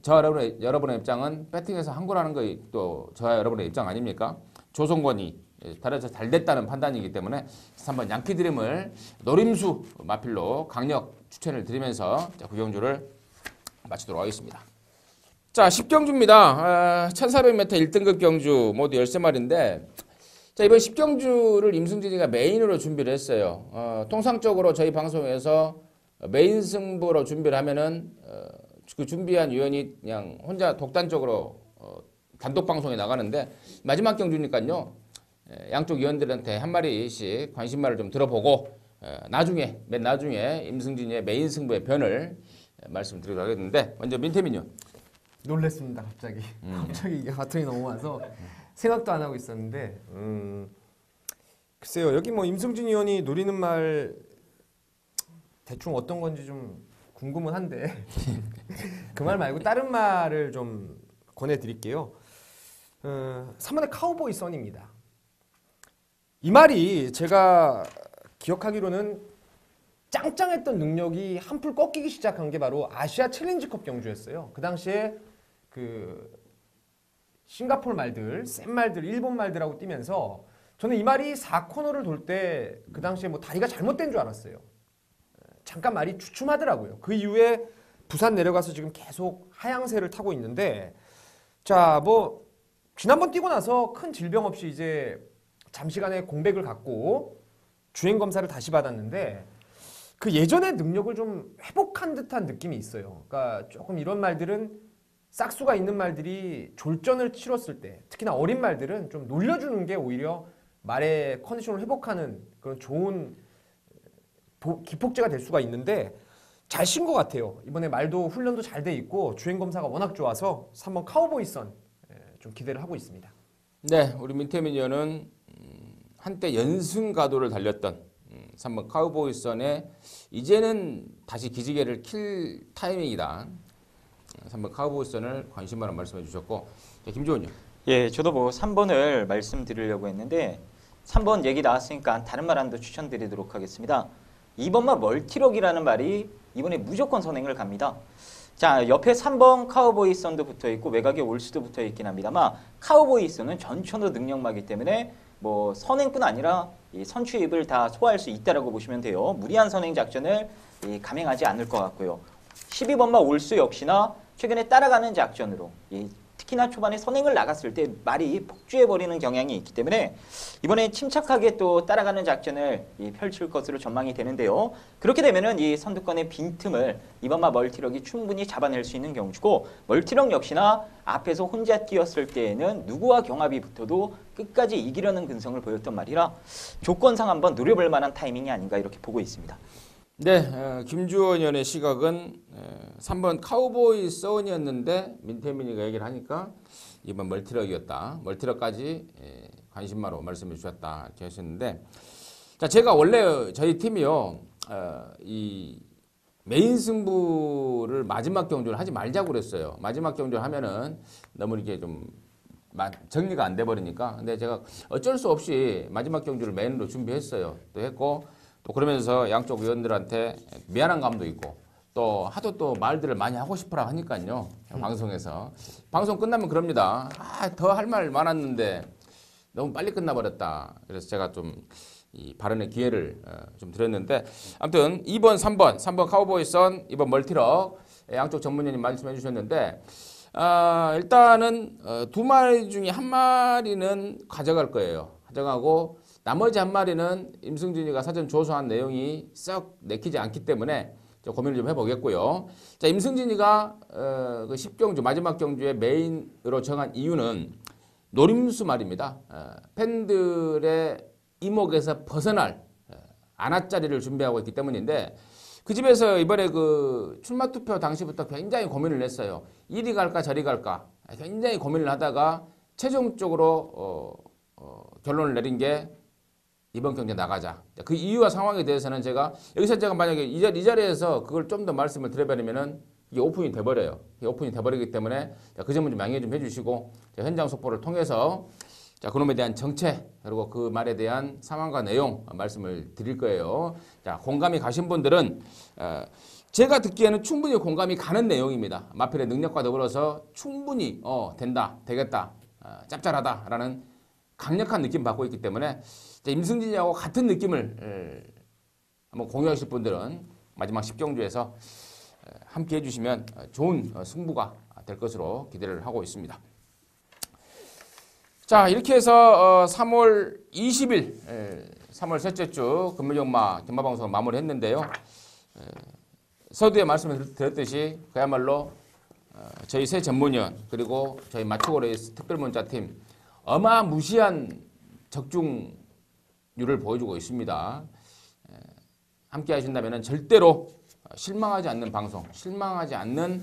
여러분의 입장은 배팅에서 한 골하는 거 또 저와 여러분의 입장 아닙니까? 조선권이 달에서 잘 됐다는 판단이기 때문에 3번 양키 드림을 노림수 마필로 강력 추천을 드리면서 구경주를 마치도록 하겠습니다. 자, 10경주입니다. 1400m 1등급 경주 모두 13마리인데, 자, 이번 10경주를 임승진이가 메인으로 준비를 했어요. 통상적으로 저희 방송에서 메인 승부로 준비를 하면은 그 준비한 위원이 그냥 혼자 독단적으로 단독 방송에 나가는데, 마지막 경주니까요, 양쪽 위원들한테 한 마리씩 관심말을 좀 들어보고 맨 나중에 임승진이의 메인 승부의 변을 말씀드리도록 하겠는데, 먼저 민태민요. 놀랬습니다. 갑자기 이게 바통이 넘어와서 생각도 안 하고 있었는데, 글쎄요, 여기 뭐 임승진 의원이 노리는 말 대충 어떤 건지 좀 궁금은 한데 그 말 말고 다른 말을 좀 권해드릴게요. 3번의 카우보이 선입니다. 이 말이 제가 기억하기로는 짱짱했던 능력이 한풀 꺾이기 시작한 게 바로 아시아 챌린지컵 경주였어요. 그 당시에 그 싱가포르 말들, 센 말들, 일본 말들하고 뛰면서 저는 이 말이 4코너를 돌 때 그 당시에 뭐 다리가 잘못된 줄 알았어요. 잠깐 말이 주춤하더라고요. 그 이후에 부산 내려가서 지금 계속 하향세를 타고 있는데, 자, 뭐 지난번 뛰고 나서 큰 질병 없이 이제 잠시간의 공백을 갖고 주행 검사를 다시 받았는데, 그 예전의 능력을 좀 회복한 듯한 느낌이 있어요. 그러니까 조금 이런 말들은 싹수가 있는 말들이 졸전을 치렀을 때, 특히나 어린 말들은 좀 놀려주는 게 오히려 말의 컨디션을 회복하는 그런 좋은 기폭제가 될 수가 있는데, 잘 신 것 같아요. 이번에 말도 훈련도 잘 돼 있고 주행 검사가 워낙 좋아서 3번 카우보이 선 좀 기대를 하고 있습니다. 네, 우리 민태민 의원은 한때 연승 가도를 달렸던 3번 카우보이 선에 이제는 다시 기지개를 킬 타이밍이다. 3번 카우보이 선을 관심만을 말씀해 주셨고, 자, 김조은요. 예, 저도 뭐 3번을 말씀드리려고 했는데 3번 얘기 나왔으니까 다른 말 하나 더 추천드리도록 하겠습니다. 2번만 멀티럭이라는 말이 이번에 무조건 선행을 갑니다. 자, 옆에 3번 카우보이 선도 붙어 있고 외곽에 올수도 붙어 있긴 합니다만, 카우보이 선은 전천후 능력마기 때문에 뭐 선행뿐 아니라 이 선취입을 다 소화할 수 있다라고 보시면 돼요. 무리한 선행 작전을 감행하지 않을 것 같고요. 12번마 올수 역시나 최근에 따라가는 작전으로 특히나 초반에 선행을 나갔을 때 말이 폭주해버리는 경향이 있기 때문에 이번에 침착하게 또 따라가는 작전을 펼칠 것으로 전망이 되는데요. 그렇게 되면은 이 선두권의 빈틈을 이번마 멀티럭이 충분히 잡아낼 수 있는 경주고, 멀티럭 역시나 앞에서 혼자 뛰었을 때에는 누구와 경합이 붙어도 끝까지 이기려는 근성을 보였던 말이라 조건상 한번 노려볼 만한 타이밍이 아닌가 이렇게 보고 있습니다. 네, 김주원 의원의 시각은 3번 카우보이 서원이었는데 민태민이가 얘기를 하니까 이번 멀티럭이었다. 멀티럭까지 관심마로 말씀해 주셨다 이렇게 하셨는데, 자, 제가 원래 저희 팀이요 이 메인 승부를 마지막 경주를 하지 말자고 그랬어요. 마지막 경주를 하면은 너무 이렇게 좀 정리가 안 돼 버리니까. 근데 제가 어쩔 수 없이 마지막 경주를 메인으로 준비했어요. 또 했고, 또 그러면서 양쪽 의원들한테 미안한 감도 있고, 또 하도 또 말들을 많이 하고 싶어라 하니까요. 방송에서. 방송 끝나면 그럽니다. 더 할 말 많았는데 너무 빨리 끝나버렸다. 그래서 제가 좀 이 발언의 기회를 좀 드렸는데, 아무튼 2번, 3번 카우보이 선, 2번 멀티럭 양쪽 전문위원님 말씀해 주셨는데, 일단은 두 마리 중에 한 마리는 가져갈 거예요. 가져가고 나머지 한 마리는 임승진이가 사전 조사한 내용이 썩 내키지 않기 때문에 고민을 좀 해보겠고요. 자, 임승진이가 그 10경주 마지막 경주의 메인으로 정한 이유는 노림수 말입니다. 팬들의 이목에서 벗어날 안아짜리를 준비하고 있기 때문인데, 그 집에서 이번에 그 출마 투표 당시부터 굉장히 고민을 했어요. 이리 갈까 저리 갈까 굉장히 고민을 하다가 최종적으로 결론을 내린 게 이번 경제 나가자. 그 이유와 상황에 대해서는 여기서 제가 만약에 이 자리에서 그걸 좀 더 말씀을 드려버리면은 이게 오픈이 돼버려요. 이게 오픈이 돼버리기 때문에 그 점은 좀 양해 좀 해주시고, 현장 속보를 통해서 자, 그놈에 대한 정체, 그리고 그 말에 대한 상황과 내용 말씀을 드릴 거예요. 자, 공감이 가신 분들은 제가 듣기에는 충분히 공감이 가는 내용입니다. 마필의 능력과 더불어서 충분히 된다, 되겠다, 짭짤하다라는 강력한 느낌 받고 있기 때문에 임승진이하고 같은 느낌을 한번 공유하실 분들은 마지막 10경주에서 함께 해주시면 좋은 승부가 될 것으로 기대를 하고 있습니다. 자, 이렇게 해서 3월 20일 3월 셋째 주 금요정마 경마방송 마무리했는데요. 서두에 말씀을 드렸듯이 그야말로 저희 새 전문위원 그리고 저희 맞추고 레이스 특별문자팀 어마무시한 적중률을 보여주고 있습니다. 함께 하신다면 절대로 실망하지 않는 방송, 실망하지 않는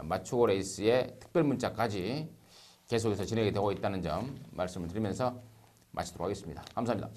맞추고 레이스의 특별문자까지 계속해서 진행이 되고 있다는 점 말씀을 드리면서 마치도록 하겠습니다. 감사합니다.